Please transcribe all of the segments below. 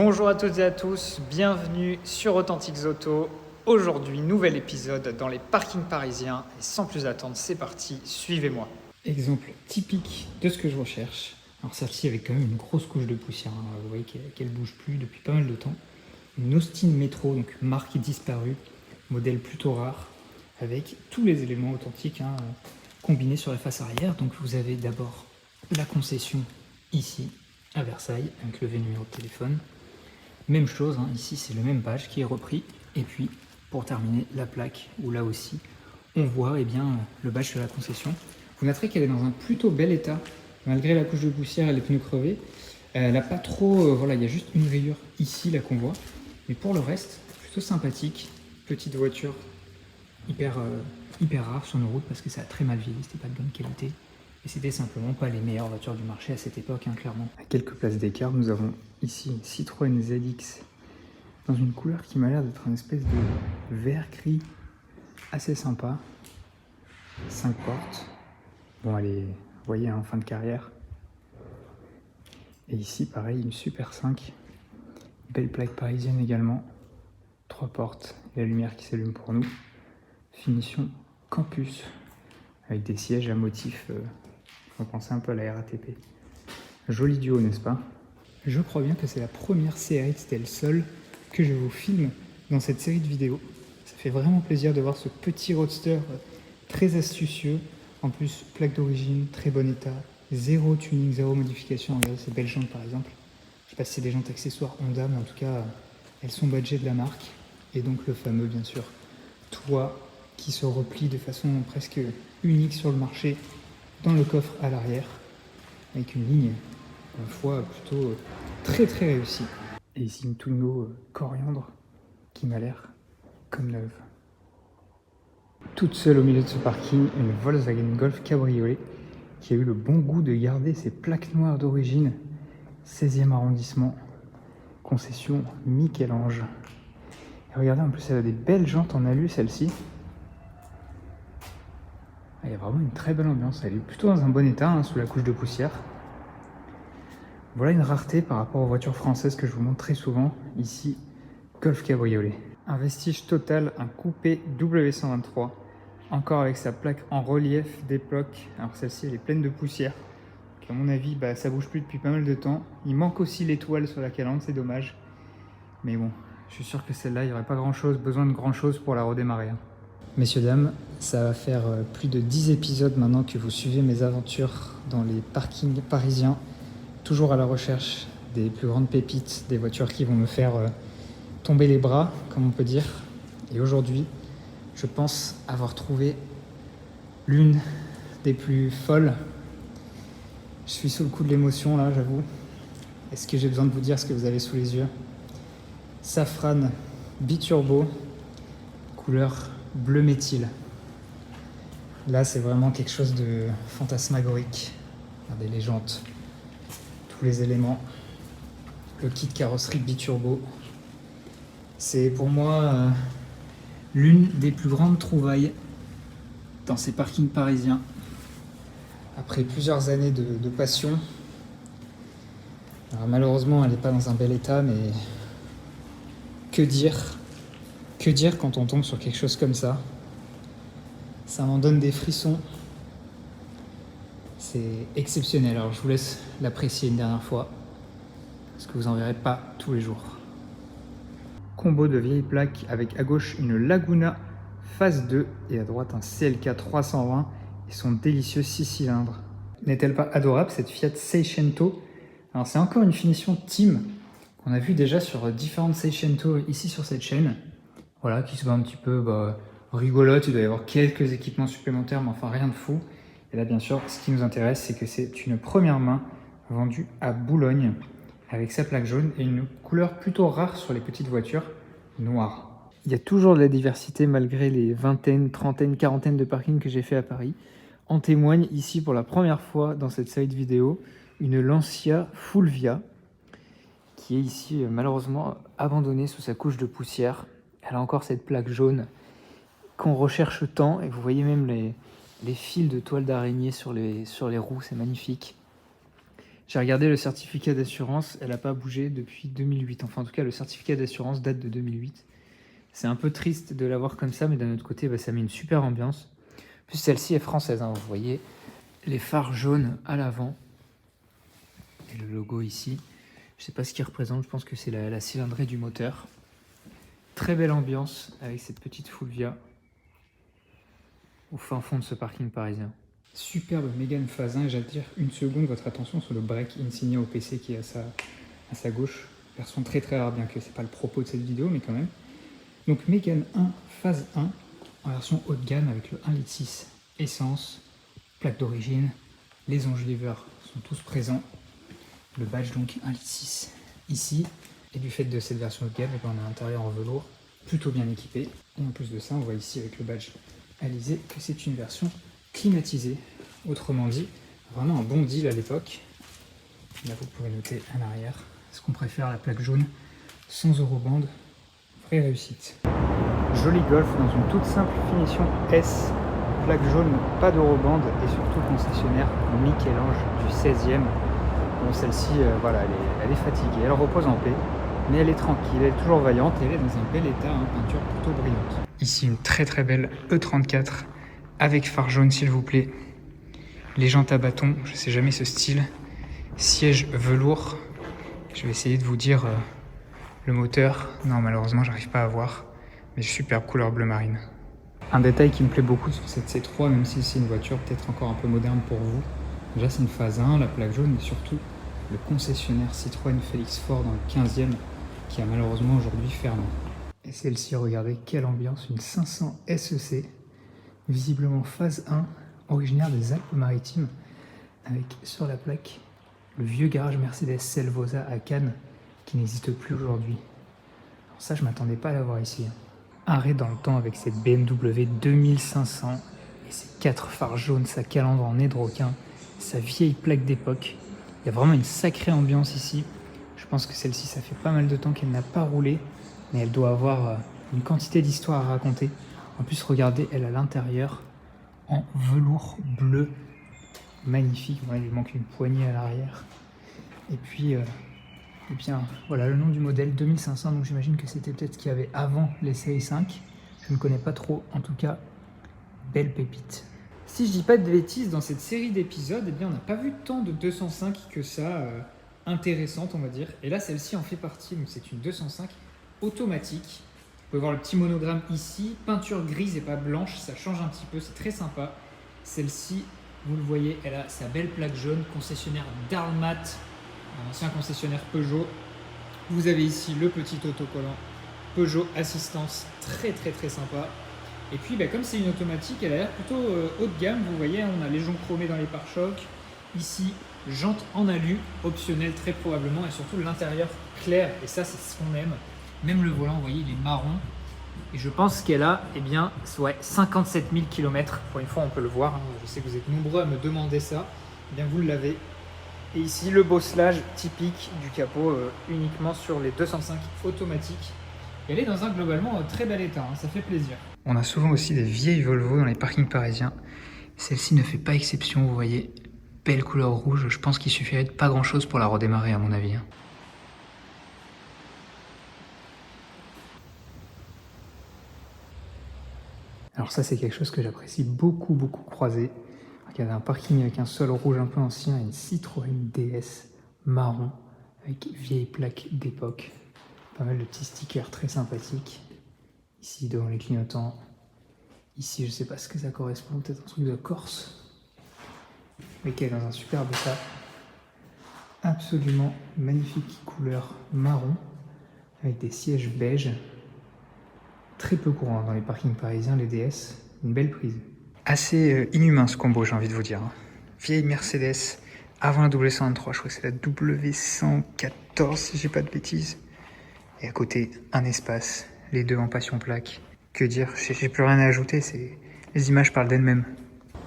Bonjour à toutes et à tous, bienvenue sur Authentiques Auto. Aujourd'hui, nouvel épisode dans les parkings parisiens. Et sans plus attendre, c'est parti, suivez-moi. Exemple typique de ce que je recherche. Alors celle-ci avec quand même une grosse couche de poussière. Vous voyez qu'elle bouge plus depuis pas mal de temps. Une Austin Metro, donc marque disparue, modèle plutôt rare, avec tous les éléments authentiques combinés sur la face arrière. Donc vous avez d'abord la concession ici à Versailles, avec le numéro de téléphone. Même chose, ici c'est le même badge qui est repris. Et puis pour terminer, la plaque où là aussi on voit le badge de la concession. Vous noterez qu'elle est dans un plutôt bel état, malgré la couche de poussière et les pneus crevés. Elle n'a pas trop, il y a juste une rayure ici là qu'on voit. Mais pour le reste, plutôt sympathique. Petite voiture hyper rare sur nos routes parce que ça a très mal vieilli, c'était pas de bonne qualité. Et c'était simplement pas les meilleures voitures du marché à cette époque, clairement. À quelques places d'écart, nous avons ici une Citroën ZX dans une couleur qui m'a l'air d'être une espèce de vert gris assez sympa. 5 portes. Bon, elle est, vous voyez, en fin de carrière. Et ici, pareil, une Super 5. Belle plaque parisienne également. 3 portes, la lumière qui s'allume pour nous. Finition campus, avec des sièges à motifs, on pensait un peu à la RATP. Joli duo, n'est-ce pas? Je crois bien que c'est la première CRX Del Sol que je vous filme dans cette série de vidéos. Ça fait vraiment plaisir de voir ce petit roadster très astucieux. En plus, plaque d'origine, très bon état, zéro tuning, zéro modification. Regardez ces belles jantes par exemple. Je ne sais pas si c'est des jantes accessoires Honda, mais en tout cas, elles sont badgées de la marque. Et donc le fameux, bien sûr, toit qui se replie de façon presque unique sur le marché dans le coffre à l'arrière, avec une ligne, une fois plutôt très réussie. Et ici une Twingo coriandre qui m'a l'air comme neuve. Toute seule au milieu de ce parking, une Volkswagen Golf Cabriolet qui a eu le bon goût de garder ses plaques noires d'origine, 16e arrondissement, concession Michel-Ange. Et regardez, en plus elle a des belles jantes en alu, celle-ci. Il y a vraiment une très belle ambiance, elle est plutôt dans un bon état, sous la couche de poussière. Voilà une rareté par rapport aux voitures françaises que je vous montre très souvent, ici, Golf Cabriolet. Un vestige total, un coupé W123, encore avec sa plaque en relief d'époque. Alors celle-ci elle est pleine de poussière, donc à mon avis ça bouge plus depuis pas mal de temps. Il manque aussi l'étoile sur la calandre, c'est dommage. Mais bon, je suis sûr que celle-là, il n'y aurait pas besoin de grand chose pour la redémarrer. Messieurs, dames, ça va faire plus de 10 épisodes maintenant que vous suivez mes aventures dans les parkings parisiens, toujours à la recherche des plus grandes pépites, des voitures qui vont me faire tomber les bras, comme on peut dire. Et aujourd'hui, je pense avoir trouvé l'une des plus folles. Je suis sous le coup de l'émotion là, j'avoue. Est-ce que j'ai besoin de vous dire ce que vous avez sous les yeux? Safran biturbo, couleur bleu méthyle. Là, c'est vraiment quelque chose de fantasmagorique. Regardez les jantes, tous les éléments, le kit carrosserie biturbo. C'est pour moi l'une des plus grandes trouvailles dans ces parkings parisiens. Après plusieurs années de passion. Alors, malheureusement, elle n'est pas dans un bel état, mais que dire quand on tombe sur quelque chose comme ça? Ça m'en donne des frissons. C'est exceptionnel. Alors je vous laisse l'apprécier une dernière fois, parce que vous n'en verrez pas tous les jours. Combo de vieilles plaques avec à gauche une Laguna phase 2 et à droite un CLK 320 et son délicieux 6 cylindres. N'est-elle pas adorable cette Fiat Seicento? Alors c'est encore une finition Team qu'on a vu déjà sur différentes Seicento ici sur cette chaîne. Voilà, qui se voit un petit peu rigolote, il doit y avoir quelques équipements supplémentaires, mais enfin rien de fou. Et là, bien sûr, ce qui nous intéresse, c'est que c'est une première main vendue à Boulogne, avec sa plaque jaune et une couleur plutôt rare sur les petites voitures, noire. Il y a toujours de la diversité malgré les vingtaines, trentaines, quarantaines de parkings que j'ai fait à Paris. En témoigne ici pour la première fois dans cette série de vidéos, une Lancia Fulvia, qui est ici malheureusement abandonnée sous sa couche de poussière. Elle a encore cette plaque jaune qu'on recherche tant, et vous voyez même les fils de toile d'araignée sur les roues, c'est magnifique. J'ai regardé le certificat d'assurance, elle n'a pas bougé depuis 2008. Enfin, en tout cas, le certificat d'assurance date de 2008. C'est un peu triste de l'avoir comme ça, mais d'un autre côté, ça met une super ambiance. En plus, celle-ci est française, hein, vous voyez. Les phares jaunes à l'avant. Et le logo ici. Je ne sais pas ce qu'il représente, je pense que c'est la cylindrée du moteur. Très belle ambiance avec cette petite Fulvia au fin fond de ce parking parisien. Superbe Mégane phase 1, et j'attire une seconde votre attention sur le break Insignia OPC qui est à sa gauche. Version très très rare, bien que ce n'est pas le propos de cette vidéo, mais quand même. Donc Mégane 1 phase 1 en version haut de gamme avec le 1,6 litre essence, plaque d'origine, les enjoliveurs sont tous présents. Le badge donc 1,6 litre ici, et du fait de cette version haut de gamme, on a un intérieur en velours plutôt bien équipé. Et en plus de ça, on voit ici avec le badge Alizé que c'est une version climatisée. Autrement dit, vraiment un bon deal à l'époque. Là, vous pouvez noter à l'arrière, est-ce qu'on préfère la plaque jaune sans eurobande? Vraie réussite. Joli Golf dans une toute simple finition S. Plaque jaune, pas d'eurobande et surtout concessionnaire Michel-Ange du 16e. Bon, celle-ci, voilà, elle est fatiguée, elle repose en paix, mais elle est tranquille, elle est toujours vaillante et elle est dans un bel état, hein, peinture plutôt brillante. Ici, une très très belle E34 avec phare jaune, s'il vous plaît. Les jantes à bâton, je ne sais jamais ce style. Siège velours. Je vais essayer de vous dire le moteur. Non, malheureusement, j'arrive pas à voir, mais superbe couleur bleu marine. Un détail qui me plaît beaucoup sur cette C3, même si c'est une voiture peut-être encore un peu moderne pour vous. Déjà, c'est une phase 1, la plaque jaune, mais surtout le concessionnaire Citroën Félix Faure dans le 15e qui a malheureusement aujourd'hui fermé. Et celle-ci, regardez quelle ambiance, une 500 SEC, visiblement phase 1, originaire des Alpes-Maritimes, avec sur la plaque le vieux garage Mercedes Selvosa à Cannes qui n'existe plus aujourd'hui. Alors ça, je m'attendais pas à l'avoir ici. Arrêt dans le temps avec cette BMW 2500 et ses 4 phares jaunes, sa calandre en nez de requin, sa vieille plaque d'époque. Il y a vraiment une sacrée ambiance ici. Je pense que celle-ci, ça fait pas mal de temps qu'elle n'a pas roulé, mais elle doit avoir une quantité d'histoires à raconter. En plus, regardez, elle a l'intérieur en velours bleu. Magnifique. Bon, il lui manque une poignée à l'arrière. Et puis, eh bien, voilà le nom du modèle 2500. Donc j'imagine que c'était peut-être ce qu'il y avait avant les séries 5. Je ne connais pas trop. En tout cas, belle pépite. Si je dis pas de bêtises, dans cette série d'épisodes, eh bien, on n'a pas vu tant de 205 que ça intéressante, on va dire. Et là, celle-ci en fait partie. Donc c'est une 205 automatique. Vous pouvez voir le petit monogramme ici. Peinture grise et pas blanche. Ça change un petit peu. C'est très sympa. Celle-ci, vous le voyez, elle a sa belle plaque jaune. Concessionnaire Darlmat, un ancien concessionnaire Peugeot. Vous avez ici le petit autocollant Peugeot Assistance. Très très très sympa. Et puis, comme c'est une automatique, elle a l'air plutôt haut de gamme. Vous voyez, on a les joncs chromés dans les pare-chocs. Ici, jantes en alu, optionnel très probablement. Et surtout, l'intérieur clair. Et ça, c'est ce qu'on aime. Même le volant, vous voyez, il est marron. Et je pense qu'elle a 57 000 km. Pour une fois, on peut le voir. Hein. Je sais que vous êtes nombreux à me demander ça. Eh bien, vous l'avez. Et ici, le bosselage typique du capot uniquement sur les 205 automatiques. Elle est dans un globalement très bel état, hein, ça fait plaisir. On a souvent aussi des vieilles Volvo dans les parkings parisiens. Celle-ci ne fait pas exception, vous voyez. Belle couleur rouge, je pense qu'il suffirait de pas grand-chose pour la redémarrer à mon avis. Hein. Alors ça, c'est quelque chose que j'apprécie beaucoup croiser. Regardez, un parking avec un sol rouge un peu ancien et une Citroën DS marron avec vieille plaque d'époque. Pas mal de petits stickers très sympathiques. Ici, devant les clignotants. Ici, je sais pas ce que ça correspond, peut-être un truc de Corse. Mais qui est dans un superbe état. Absolument magnifique couleur marron, avec des sièges beige. Très peu courant dans les parkings parisiens, les DS. Une belle prise. Assez inhumain ce combo, j'ai envie de vous dire. Vieille Mercedes, avant la W123, je crois que c'est la W114, si j'ai pas de bêtises. Et à côté, un espace, les deux en passion plaque. Que dire, j'ai plus rien à ajouter, les images parlent d'elles-mêmes.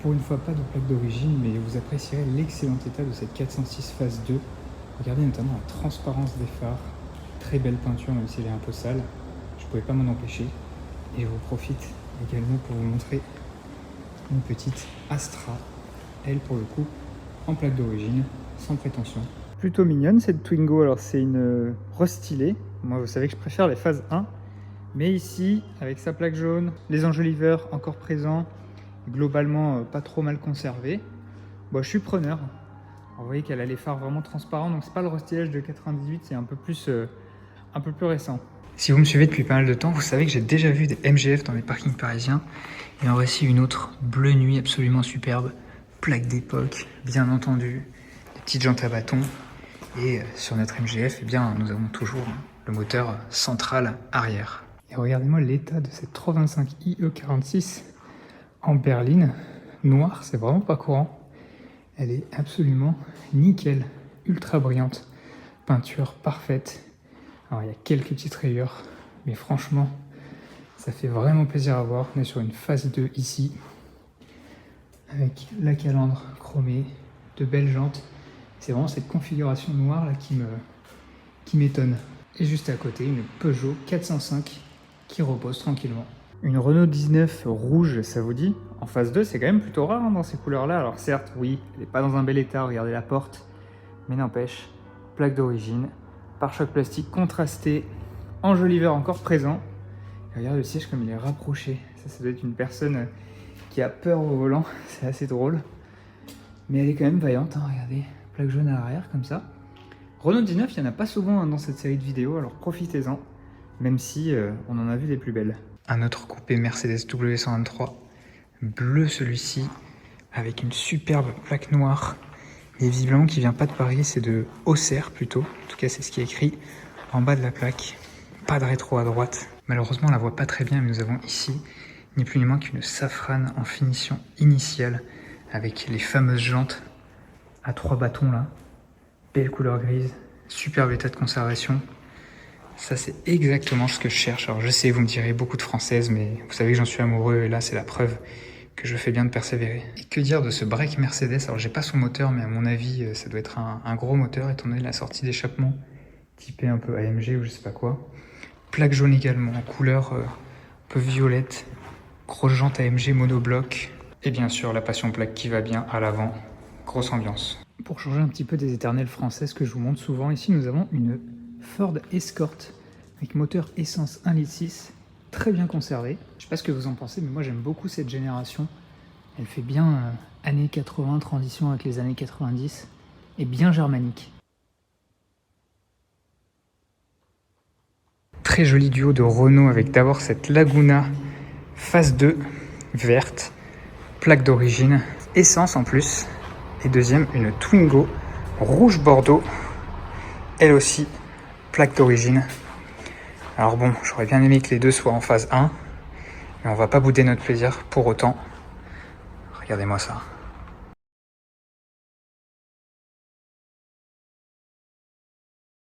Pour une fois, pas de plaque d'origine, mais vous apprécierez l'excellent état de cette 406 phase 2. Regardez notamment la transparence des phares. Très belle peinture, même si elle est un peu sale. Je pouvais pas m'en empêcher. Et je vous profite également pour vous montrer une petite Astra. Elle, pour le coup, en plaque d'origine. sans prétention. Plutôt mignonne cette Twingo, alors c'est une restylée. Moi vous savez que je préfère les phases 1. Mais ici, avec sa plaque jaune, les enjoliveurs encore présents, globalement pas trop mal conservés, bon, je suis preneur. Alors, vous voyez qu'elle a les phares vraiment transparents, donc c'est pas le restylage de 98, c'est un peu plus récent. Si vous me suivez depuis pas mal de temps, vous savez que j'ai déjà vu des MGF dans les parkings parisiens. Et en voici une autre, bleu nuit, absolument superbe, plaque d'époque, bien entendu, des petites jantes à bâton. Et sur notre MGF, eh bien, nous avons toujours le moteur central arrière. Et regardez-moi l'état de cette 325 IE46 en berline noire, c'est vraiment pas courant. Elle est absolument nickel, ultra brillante, peinture parfaite. Alors il y a quelques petites rayures, mais franchement, ça fait vraiment plaisir à voir. On est sur une phase 2 ici, avec la calandre chromée, de belles jantes. C'est vraiment cette configuration noire là qui m'étonne. Et juste à côté, une Peugeot 405 qui repose tranquillement. Une Renault 19 rouge, ça vous dit? En phase 2, c'est quand même plutôt rare dans ces couleurs-là. Alors certes, oui, elle n'est pas dans un bel état, regardez la porte. Mais n'empêche, plaque d'origine, pare-choc plastique contrasté, enjoliveur encore présent. Et regardez le siège comme il est rapproché. Ça doit être une personne qui a peur au volant, c'est assez drôle. Mais elle est quand même vaillante, hein, regardez. Plaque jaune à l'arrière, comme ça. Renault 19, il n'y en a pas souvent dans cette série de vidéos, alors profitez-en. Même si on en a vu des plus belles. Un autre coupé Mercedes W123, bleu celui-ci, avec une superbe plaque noire. Et visiblement qui vient pas de Paris, c'est de Auxerre plutôt. En tout cas, c'est ce qui est écrit en bas de la plaque. Pas de rétro à droite. Malheureusement, on la voit pas très bien, mais nous avons ici ni plus ni moins qu'une safrane en finition initiale, avec les fameuses jantes à 3 bâtons là. Belle couleur grise, superbe état de conservation. Ça, c'est exactement ce que je cherche. Alors, je sais, vous me direz beaucoup de françaises, mais vous savez que j'en suis amoureux et là, c'est la preuve que je fais bien de persévérer. Et que dire de ce break Mercedes? Alors, j'ai pas son moteur, mais à mon avis, ça doit être un gros moteur étant donné la sortie d'échappement typé un peu AMG ou je sais pas quoi. Plaque jaune également, en couleur un peu violette. Grosse jante AMG monobloc. Et bien sûr, la passion plaque qui va bien à l'avant. Grosse ambiance. Pour changer un petit peu des éternelles françaises que je vous montre souvent, ici, nous avons une Ford Escort avec moteur essence 1,6 litre, très bien conservé. Je sais pas ce que vous en pensez, mais moi j'aime beaucoup cette génération. Elle fait bien années 80, transition avec les années 90, et bien germanique. Très joli duo de Renault avec d'abord cette Laguna phase 2 verte, plaque d'origine, essence en plus, et deuxième une Twingo rouge bordeaux, elle aussi plaque d'origine. Alors bon, j'aurais bien aimé que les deux soient en phase 1, mais on va pas bouder notre plaisir pour autant. Regardez-moi ça.